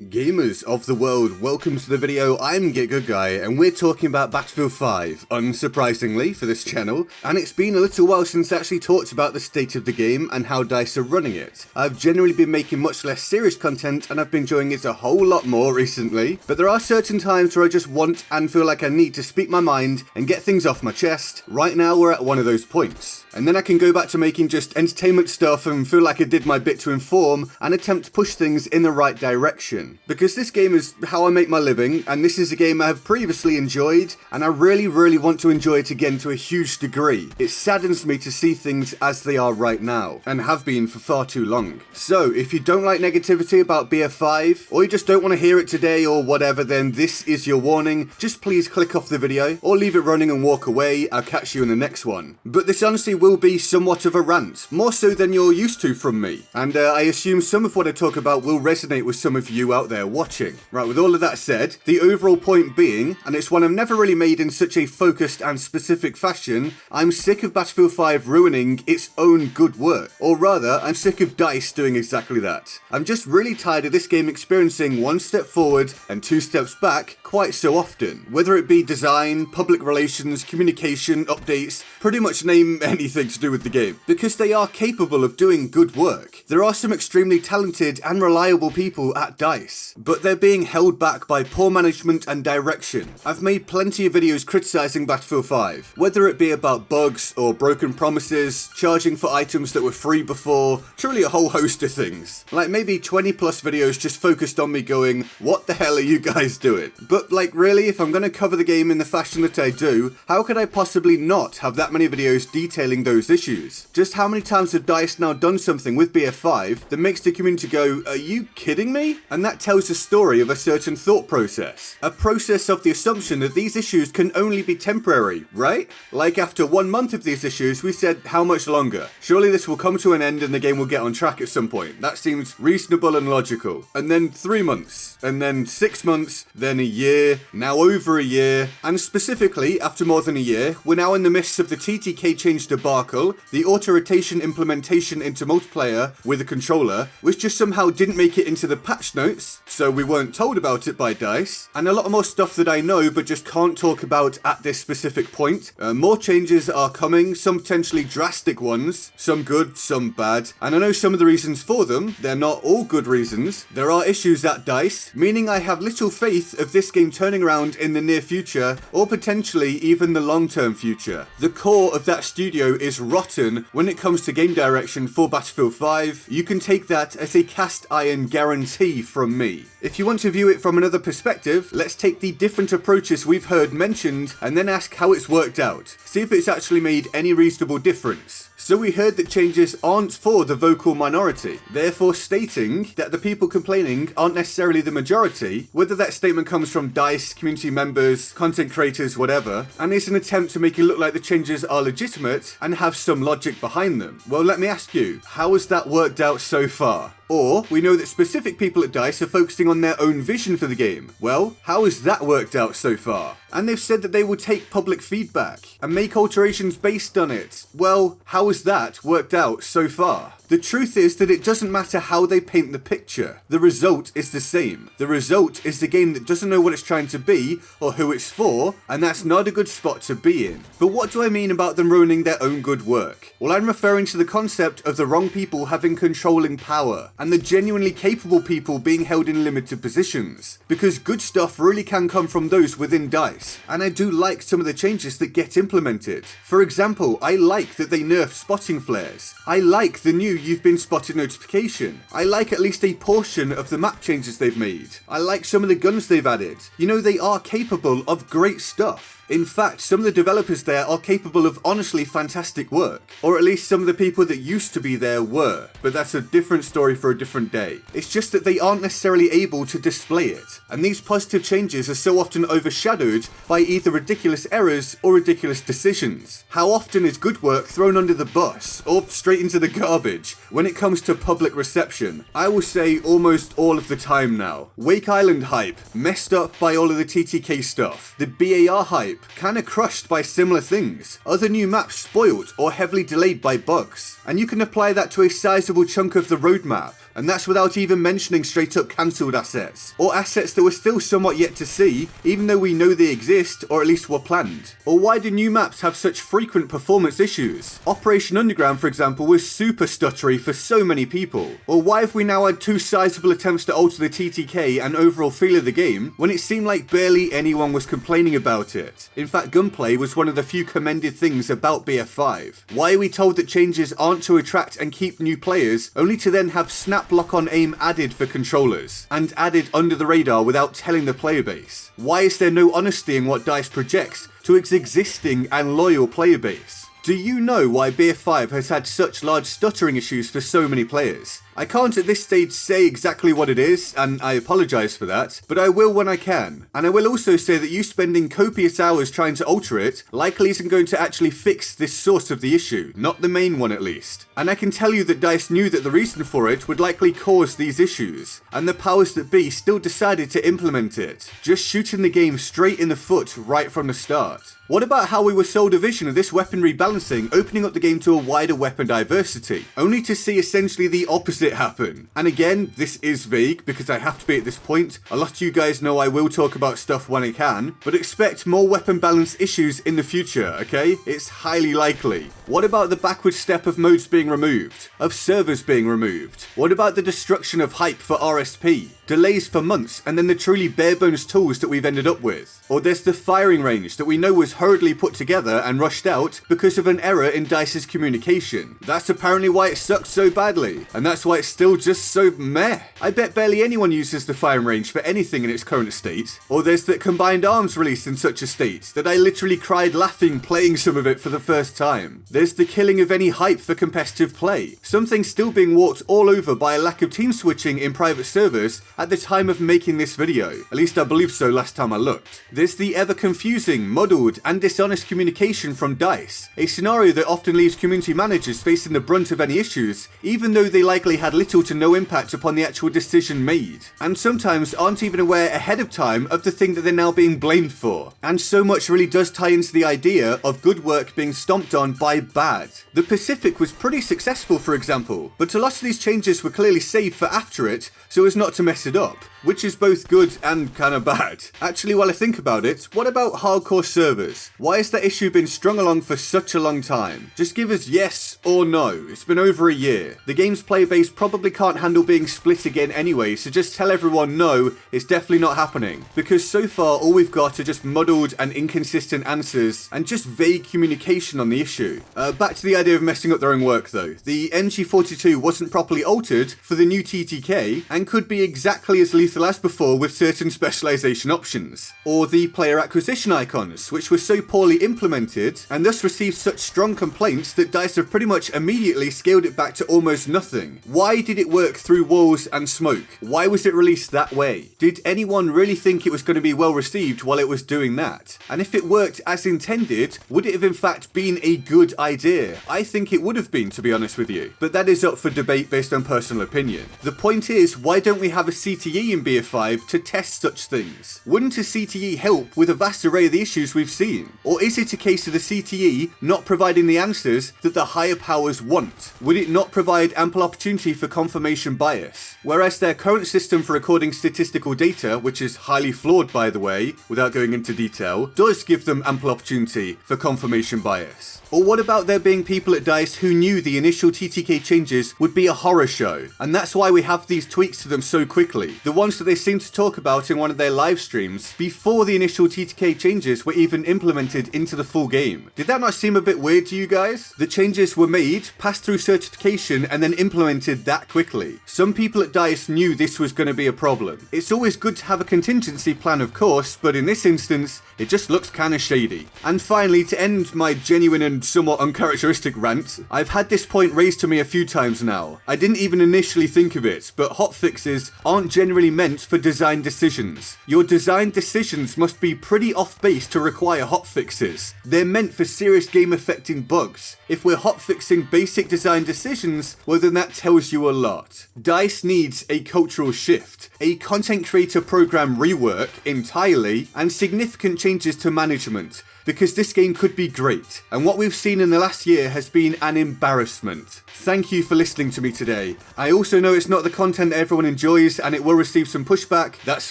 Gamers of the world, welcome to the video. I'm GetGoodGuy and we're talking about Battlefield 5, unsurprisingly for this channel, and it's been a little while since I actually talked about the state of the game and how DICE are running it. I've generally been making much less serious content and I've been enjoying it a whole lot more recently, but there are certain times where I just want and feel like I need to speak my mind and get things off my chest. Right now we're at one of those points. And then I can go back to making just entertainment stuff and feel like I did my bit to inform and attempt to push things in the right direction. Because this game is how I make my living, and this is a game I have previously enjoyed, and I really want to enjoy it again to a huge degree. It saddens me to see things as they are right now, and have been for far too long. So, if you don't like negativity about BF5, or you just don't want to hear it today or whatever, then this is your warning. Just please click off the video, or leave it running and walk away. I'll catch you in the next one. But this honestly will be somewhat of a rant, more so than you're used to from me. And I assume some of what I talk about will resonate with some of you out there watching. Right, with all of that said, the overall point being, and it's one I've never really made in such a focused and specific fashion, I'm sick of Battlefield 5 ruining its own good work. Or rather, I'm sick of DICE doing exactly that. I'm just really tired of this game experiencing one step forward and two steps back quite so often. Whether it be design, public relations, communication, updates, pretty much name anything to do with the game. Because they are capable of doing good work. There are some extremely talented and reliable people at DICE, but they're being held back by poor management and direction. I've made plenty of videos criticizing Battlefield 5, whether it be about bugs or broken promises, charging for items that were free before, truly a whole host of things. Like maybe 20 plus videos just focused on me going, what the hell are you guys doing? But like really, if I'm gonna cover the game in the fashion that I do, how could I possibly not have that many videos detailing those issues? Just how many times have DICE now done something with BF5 that makes the community go, are you kidding me? And that tells a story of a certain thought process. A process of the assumption that these issues can only be temporary, right? Like after 1 month of these issues, we said, how much longer? Surely this will come to an end and the game will get on track at some point. That seems reasonable and logical. And then 3 months, and then 6 months, then a year, now over a year, and specifically, after more than a year, we're now in the midst of the TTK change debacle, the auto-rotation implementation into multiplayer with a controller, which just somehow didn't make it into the patch notes, so we weren't told about it by DICE, and a lot more stuff that I know but just can't talk about at this specific point. More changes are coming, some potentially drastic ones, some good, some bad, and I know some of the reasons for them. They're not all good reasons. There are issues at DICE, meaning I have little faith of this game turning around in the near future, or potentially even the long-term future. The core of that studio is rotten when it comes to game direction for Battlefield 5. You can take that as a cast iron guarantee from me. If you want to view it from another perspective, let's take the different approaches we've heard mentioned and then ask how it's worked out. See if it's actually made any reasonable difference. So we heard that changes aren't for the vocal minority, therefore stating that the people complaining aren't necessarily the majority, whether that statement comes from DICE, community members, content creators, whatever, and is an attempt to make it look like the changes are legitimate and have some logic behind them. Well, let me ask you, how has that worked out so far? Or, we know that specific people at DICE are focusing on their own vision for the game. Well, how has that worked out so far? And they've said that they will take public feedback and make alterations based on it. Well, how has that worked out so far? The truth is that it doesn't matter how they paint the picture. The result is the same. The result is the game that doesn't know what it's trying to be or who it's for, and that's not a good spot to be in. But what do I mean about them ruining their own good work? Well, I'm referring to the concept of the wrong people having controlling power, and the genuinely capable people being held in limited positions. Because good stuff really can come from those within DICE, and I do like some of the changes that get implemented. For example, I like that they nerfed spotting flares. I like the new you've been spotted notification. I like at least a portion of the map changes they've made. I like some of the guns they've added. You know, they are capable of great stuff. In fact, some of the developers there are capable of honestly fantastic work. Or at least some of the people that used to be there were. But that's a different story for a different day. It's just that they aren't necessarily able to display it. And these positive changes are so often overshadowed by either ridiculous errors or ridiculous decisions. How often is good work thrown under the bus or straight into the garbage? average when it comes to public reception. I will say almost all of the time now. Wake Island hype, messed up by all of the TTK stuff. The BAR hype, kinda crushed by similar things. Other new maps spoiled or heavily delayed by bugs. And you can apply that to a sizable chunk of the roadmap. And that's without even mentioning straight up cancelled assets, or assets that we're still somewhat yet to see, even though we know they exist, or at least were planned. Or why do new maps have such frequent performance issues? Operation Underground, for example, was super stuttery for so many people. Or why have we now had 2 sizable attempts to alter the TTK and overall feel of the game, when it seemed like barely anyone was complaining about it? In fact, gunplay was one of the few commended things about BF5. Why are we told that changes aren't to attract and keep new players, only to then have snap lock-on aim added for controllers, and added under the radar without telling the player base? Why is there no honesty in what DICE projects to its existing and loyal player base? Do you know why BF5 has had such large stuttering issues for so many players? I can't at this stage say exactly what it is, and I apologise for that, but I will when I can. And I will also say that you spending copious hours trying to alter it likely isn't going to actually fix this source of the issue, not the main one at least. And I can tell you that DICE knew that the reason for it would likely cause these issues, and the powers that be still decided to implement it, just shooting the game straight in the foot right from the start. What about how we were sold a vision of this weapon rebalancing opening up the game to a wider weapon diversity, only to see essentially the opposite happen? And again, this is vague because I have to be at this point. A lot of you guys know I will talk about stuff when I can, but expect more weapon balance issues in the future, okay? It's highly likely. What about the backward step of modes being removed, of servers being removed? What about the destruction of hype for RSP? Delays for months, and then the truly bare bones tools that we've ended up with. Or there's the firing range that we know was hurriedly put together and rushed out because of an error in DICE's communication. That's apparently why it sucked so badly, and that's why it's still just so meh. I bet barely anyone uses the firing range for anything in its current state. Or there's the combined arms released in such a state that I literally cried laughing playing some of it for the first time. There's the killing of any hype for competitive play, something still being walked all over by a lack of team switching in private servers at the time of making this video. At least I believe so last time I looked. There's the ever confusing, muddled, and dishonest communication from DICE, a scenario that often leaves community managers facing the brunt of any issues, even though they likely had little to no impact upon the actual decision made, and sometimes aren't even aware ahead of time of the thing that they're now being blamed for. And so much really does tie into the idea of good work being stomped on by bad. The Pacific was pretty successful, for example, but a lot of these changes were clearly saved for after it, so as not to mess it up, which is both good and kinda bad. Actually, while I think about it, what about hardcore servers? Why has that issue been strung along for such a long time? Just give us yes or no. It's been over a year. The game's player base probably can't handle being split again anyway, so just tell everyone no, it's definitely not happening. Because so far all we've got are just muddled and inconsistent answers and just vague communication on the issue. Back to the idea of messing up their own work though. The MG42 wasn't properly altered for the new TTK and could be exactly as lethal as before with certain specialization options. Or the player acquisition icons, which were so poorly implemented and thus received such strong complaints that DICE have pretty much immediately scaled it back to almost nothing. Why did it work through walls and smoke? Why was it released that way? Did anyone really think it was going to be well received while it was doing that? And if it worked as intended, would it have in fact been a good idea? I think it would have been, to be honest with you. But that is up for debate based on personal opinion. The point is, why don't we have a CTE in BF5 to test such things? Wouldn't a CTE help with a vast array of the issues we've seen? Or is it a case of the CTE not providing the answers that the higher powers want? Would it not provide ample opportunity for confirmation bias? Whereas their current system for recording statistical data, which is highly flawed by the way, without going into detail, does give them ample opportunity for confirmation bias. Or what about there being people at DICE who knew the initial TTK changes would be a horror show, and that's why we have these tweaks to them so quickly, the ones that they seem to talk about in one of their live streams before the initial TTK changes were even implemented into the full game. Did that not seem a bit weird to you guys? The changes were made, passed through certification, and then implemented that quickly. Some people at DICE knew this was going to be a problem. It's always good to have a contingency plan, of course, but in this instance, it just looks kinda shady. And finally, to end my genuine and somewhat uncharacteristic rant, I've had this point raised to me a few times now. I didn't even initially think of it, but hotfixes aren't generally meant for design decisions. Your design decisions must be pretty off base to require hotfixes. They're meant for serious game affecting bugs. If we're hotfixing basic design decisions, well then that tells you a lot. DICE needs a cultural shift, a content creator program rework entirely, and significant changes to management, because this game could be great, and what we've seen in the last year has been an embarrassment. Thank you for listening to me today. I also know it's not the content everyone enjoys and it will receive some pushback, that's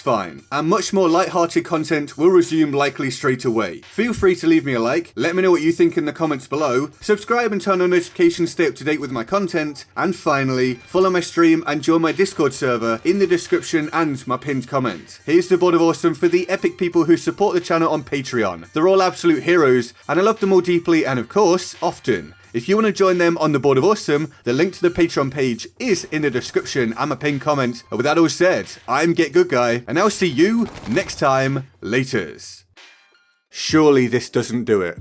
fine. And much more light-hearted content will resume likely straight away. Feel free to leave me a like, let me know what you think in the comments below, subscribe and turn on notifications to stay up to date with my content, and finally, follow my stream and join my Discord server in the description and my pinned comment. Here's the Board of Awesome for the epic people who support the channel on Patreon. They're all absolute heroes and I love them all deeply and of course, often. If you want to join them on the Board of Awesome, the link to the Patreon page is in the description and my pinned comment. And with that all said, I'm GetGoodGuy, and I'll see you next time. Laters. Surely this doesn't do it.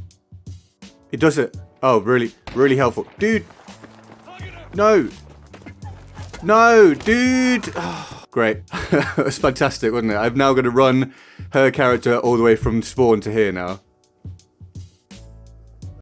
It does it. Oh, really, really helpful. Dude. No. No, dude. Oh, great. That was fantastic, wasn't it? I'm now going to run her character all the way from spawn to here now.